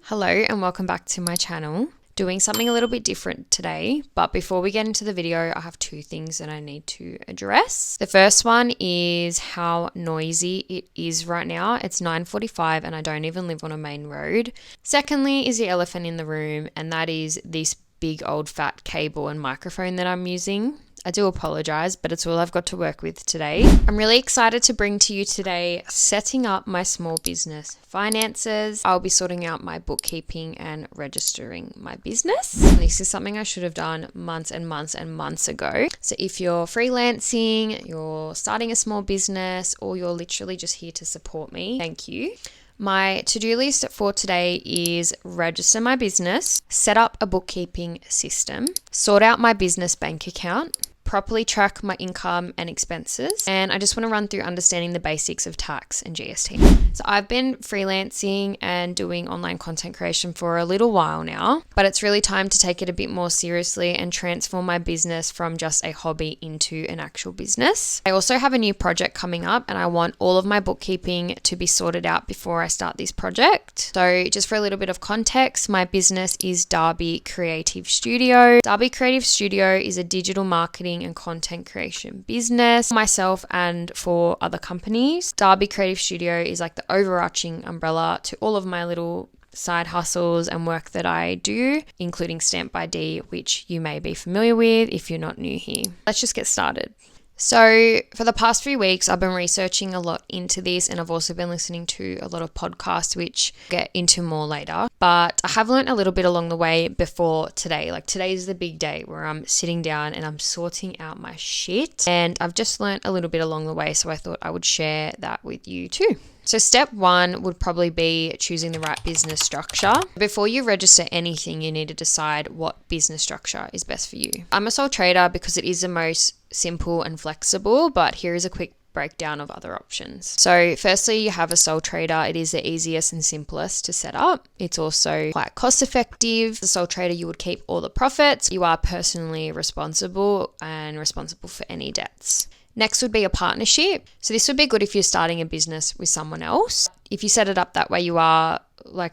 Hello and welcome back to my channel. Doing something a little bit different today, but before we get into the video, I have two things that I need to address. The first one is how noisy it is right now. It's 9:45 and I don't even live on a main road. Secondly is the elephant in the room, and that is this big old fat cable and microphone that I'm using. I do apologize, but it's all I've got to work with today. I'm really excited to bring to you today setting up my small business finances. I'll be sorting out my bookkeeping and registering my business. And this is something I should have done months and months and months ago. So if you're freelancing, you're starting a small business, or you're literally just here to support me, thank you. My to-do list for today is register my business, set up a bookkeeping system, sort out my business bank account, properly track my income and expenses, and I just want to run through understanding the basics of tax and GST. So I've been freelancing and doing online content creation for a little while now, but it's really time to take it a bit more seriously and transform my business from just a hobby into an actual business. I also have a new project coming up and I want all of my bookkeeping to be sorted out before I start this project. So just for a little bit of context, my business is Darby Creative Studio. Darby Creative Studio is a digital marketing and content creation business for myself and for other companies. Darby Creative Studio is like the overarching umbrella to all of my little side hustles and work that I do, including Stamp by D, which you may be familiar with if you're not new here. Let's just get started. So for the past few weeks, I've been researching a lot into this, and I've also been listening to a lot of podcasts, which I'll get into more later. But I have learned a little bit along the way before today. Like today's the big day where I'm sitting down and I'm sorting out my shit. And I've just learned a little bit along the way, so I thought I would share that with you too. So step one would probably be choosing the right business structure. Before you register anything, you need to decide what business structure is best for you. I'm a sole trader because it is the most simple and flexible, but here is a quick breakdown of other options. So firstly, you have a sole trader. It is the easiest and simplest to set up. It's also quite cost effective. The sole trader, you would keep all the profits. You are personally responsible and responsible for any debts. Next would be a partnership. So this would be good if you're starting a business with someone else. If you set it up that way, you are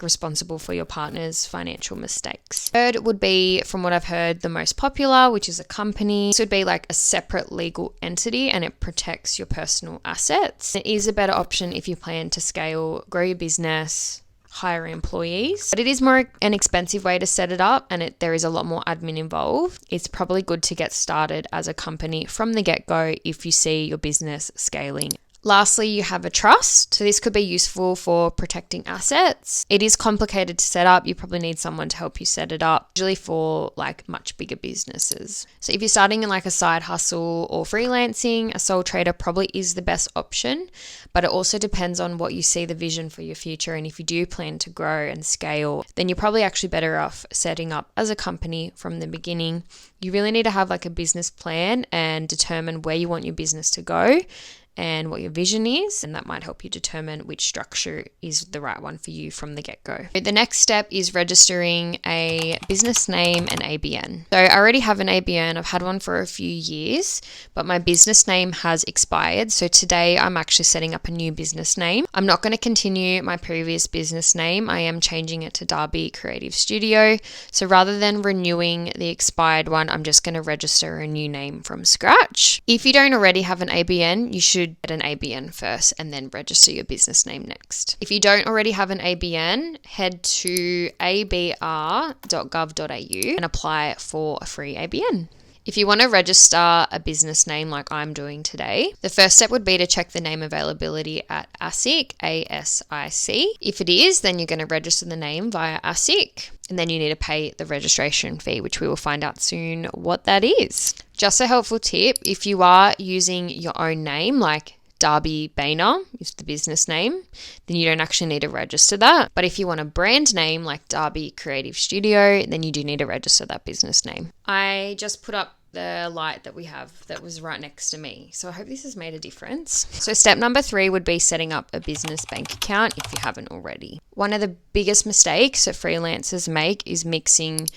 responsible for your partner's financial mistakes. Third would be, from what I've heard, the most popular, which is a company. This would be like a separate legal entity and it protects your personal assets. It is a better option if you plan to scale, grow your business, hire employees, but it is more an expensive way to set it up, and there is a lot more admin involved. It's probably good to get started as a company from the get-go if you see your business scaling. Lastly, you have a trust. So this could be useful for protecting assets. It is complicated to set up. You probably need someone to help you set it up, usually for like much bigger businesses. So if you're starting in like a side hustle or freelancing, a sole trader probably is the best option, but it also depends on what you see the vision for your future. And if you do plan to grow and scale, then you're probably actually better off setting up as a company from the beginning. You really need to have like a business plan and determine where you want your business to go and what your vision is, and that might help you determine which structure is the right one for you from the get-go. The next step is registering a business name and ABN. So I already have an ABN. I've had one for a few years, but my business name has expired. So today I'm actually setting up a new business name. I'm not going to continue my previous business name. I am changing it to Darby Creative Studio. So rather than renewing the expired one, I'm just going to register a new name from scratch. If you don't already have an ABN, you should get an ABN first and then register your business name next. If you don't already have an ABN, head to abr.gov.au and apply for a free ABN. If you want to register a business name like I'm doing today, the first step would be to check the name availability at ASIC, A-S-I-C. If it is, then you're going to register the name via ASIC, and then you need to pay the registration fee, which we will find out soon what that is. Just a helpful tip, if you are using your own name, like Darby Boehner is the business name, then you don't actually need to register that. But if you want a brand name like Darby Creative Studio, then you do need to register that business name. I just put up the light that we have that was right next to me. So I hope this has made a difference. So step number 3 would be setting up a business bank account if you haven't already. One of the biggest mistakes that freelancers make is mixing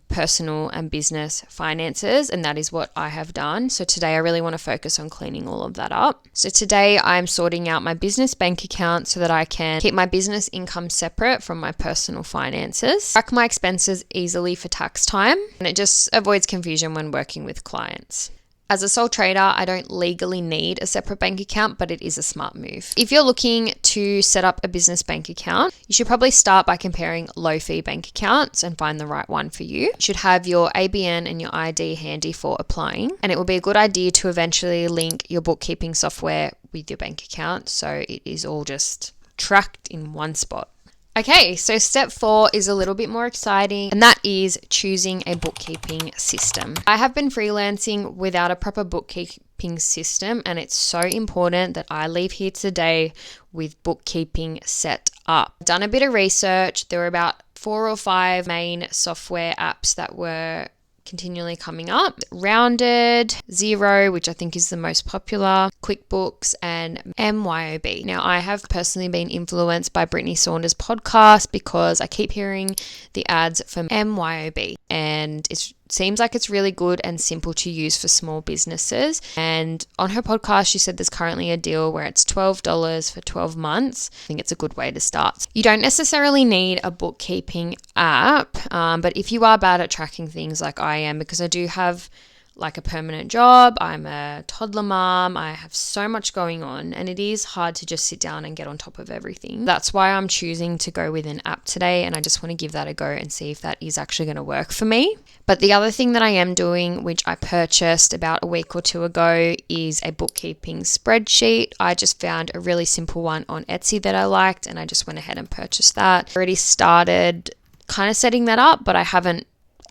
personal and business finances, and that is what I have done. So today I really want to focus on cleaning all of that up. So today I'm sorting out my business bank account so that I can keep my business income separate from my personal finances, track my expenses easily for tax time, and it just avoids confusion when working with clients. As a sole trader, I don't legally need a separate bank account, but it is a smart move. If you're looking to set up a business bank account, you should probably start by comparing low-fee bank accounts and find the right one for you. You should have your ABN and your ID handy for applying, and it will be a good idea to eventually link your bookkeeping software with your bank account so it is all just tracked in one spot. Okay, so step 4 is a little bit more exciting, and that is choosing a bookkeeping system. I have been freelancing without a proper bookkeeping system, and it's so important that I leave here today with bookkeeping set up. I've done a bit of research. There were about 4 or 5 main software apps that were continually coming up. Rounded, Xero, which I think is the most popular, QuickBooks, and MYOB. Now, I have personally been influenced by Brittany Saunders' podcast because I keep hearing the ads from MYOB, and it seems like it's really good and simple to use for small businesses. And on her podcast, she said there's currently a deal where it's $12 for 12 months. I think it's a good way to start. You don't necessarily need a bookkeeping app, but if you are bad at tracking things like I am, because I do have like a permanent job, I'm a toddler mom, I have so much going on, and it is hard to just sit down and get on top of everything. That's why I'm choosing to go with an app today, and I just want to give that a go and see if that is actually going to work for me. But the other thing that I am doing, which I purchased about a week or 2 ago, is a bookkeeping spreadsheet. I just found a really simple one on Etsy that I liked, and I just went ahead and purchased that. I already started kind of setting that up, but I haven't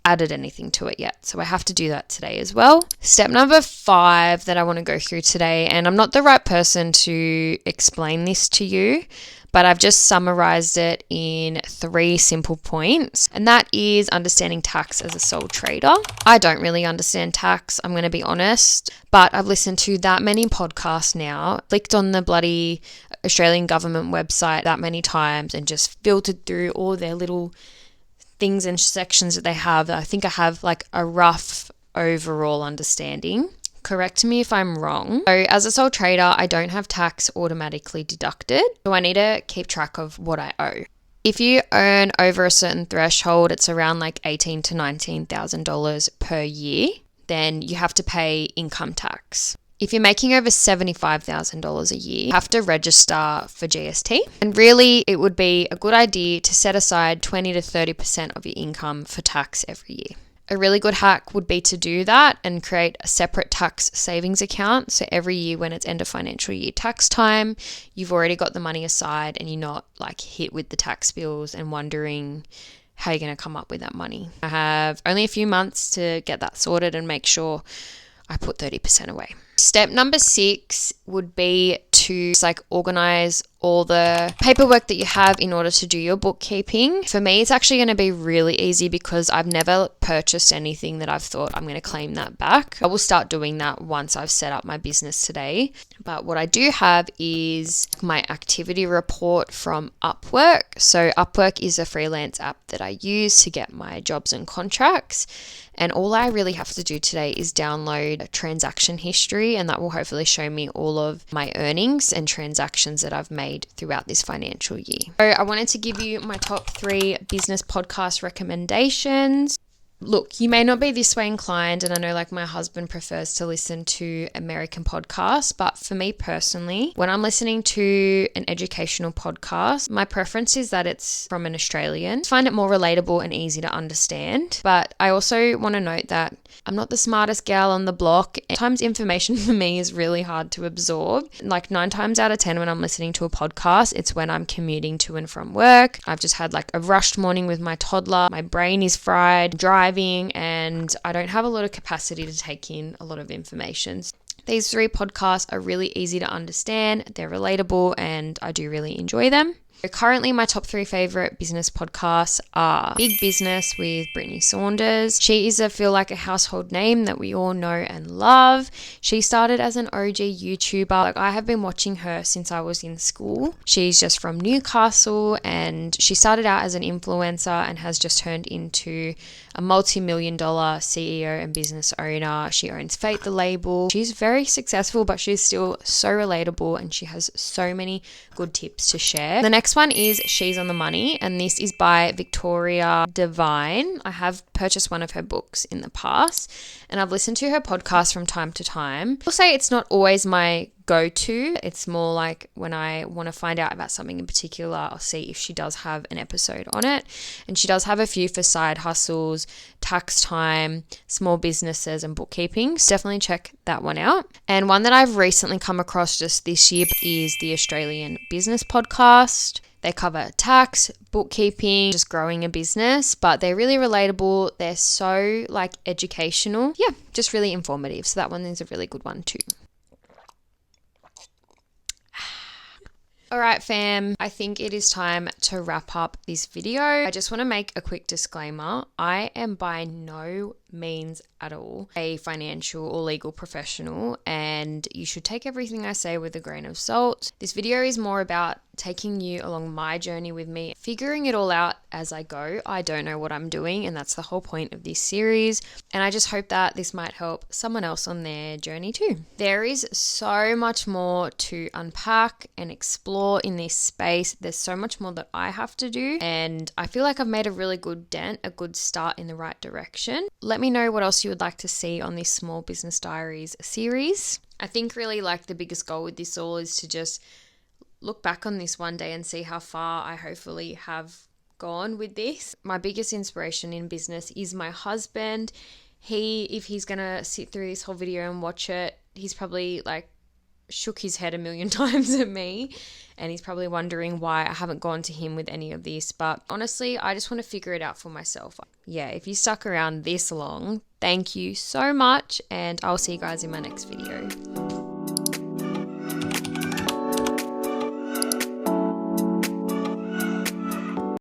added anything to it yet. So I have to do that today as well. Step number 5 that I want to go through today, and I'm not the right person to explain this to you, but I've just summarized it in 3 simple points, and that is understanding tax as a sole trader. I don't really understand tax, I'm going to be honest, but I've listened to that many podcasts now, clicked on the bloody Australian government website that many times, and just filtered through all their little things and sections that they have. I think I have like a rough overall understanding. Correct me if I'm wrong. So as a sole trader, I don't have tax automatically deducted, so I need to keep track of what I owe. If you earn over a certain threshold, it's around like $18,000 to $19,000 per year, then you have to pay income tax. If you're making over $75,000 a year, you have to register for GST. And really, it would be a good idea to set aside 20 to 30% of your income for tax every year. A really good hack would be to do that and create a separate tax savings account. So every year when it's end of financial year tax time, you've already got the money aside and you're not like hit with the tax bills and wondering how you're going to come up with that money. I have only a few months to get that sorted and make sure I put 30% away. Step number 6 would be to just like organize all the paperwork that you have in order to do your bookkeeping. For me, it's actually going to be really easy because I've never purchased anything that I've thought I'm going to claim that back. I will start doing that once I've set up my business today. But what I do have is my activity report from Upwork. So Upwork is a freelance app that I use to get my jobs and contracts. And all I really have to do today is download transaction history, and that will hopefully show me all of my earnings and transactions that I've made throughout this financial year. So I wanted to give you my top 3 business podcast recommendations. Look, you may not be this way inclined, and I know like my husband prefers to listen to American podcasts, but for me personally, when I'm listening to an educational podcast, my preference is that it's from an Australian. I find it more relatable and easy to understand, but I also want to note that I'm not the smartest gal on the block. Sometimes information for me is really hard to absorb. Like 9 times out of 10 when I'm listening to a podcast, it's when I'm commuting to and from work. I've just had like a rushed morning with my toddler. My brain is fried, driving, and I don't have a lot of capacity to take in a lot of information. These 3 podcasts are really easy to understand. They're relatable and I do really enjoy them. Currently, my top 3 favorite business podcasts are Big Business with Brittany Saunders. She is, I feel like, a household name that we all know and love. She started as an OG YouTuber. Like, I have been watching her since I was in school. She's just from Newcastle, and she started out as an influencer and has just turned into a multi-million-dollar CEO and business owner. She owns Fate the label. She's very successful, but she's still so relatable, and she has so many good tips to share. The next one is She's on the Money, and this is by Victoria Devine. I have purchased one of her books in the past, and I've listened to her podcast from time to time. I'll say it's not always my go-to. It's more like when I want to find out about something in particular, I'll see if she does have an episode on it. And she does have a few for side hustles, tax time, small businesses, and bookkeeping. So definitely check that one out. And one that I've recently come across just this year is the Australian Business Podcast. They cover tax, bookkeeping, just growing a business, but they're really relatable. They're so like educational. Yeah, just really informative. So that one is a really good one too. All right, fam, I think it is time to wrap up this video. I just want to make a quick disclaimer. I am by no means at all a financial or legal professional, and you should take everything I say with a grain of salt. This video is more about taking you along my journey with me, figuring it all out as I go. I don't know what I'm doing, and that's the whole point of this series. And I just hope that this might help someone else on their journey too. There is so much more to unpack and explore in this space. There's so much more that I have to do, and I feel like I've made a really good dent, a good start in the right direction. Let me know what else you would like to see on this Small Business Diaries series. I think really like the biggest goal with this all is to just look back on this one day and see how far I hopefully have gone with this. My biggest inspiration in business is my husband. If he's gonna sit through this whole video and watch it, he's probably like shook his head a million times at me, and he's probably wondering why I haven't gone to him with any of this. But honestly, I just want to figure it out for myself. Yeah, if you stuck around this long, thank you so much, and I'll see you guys in my next video.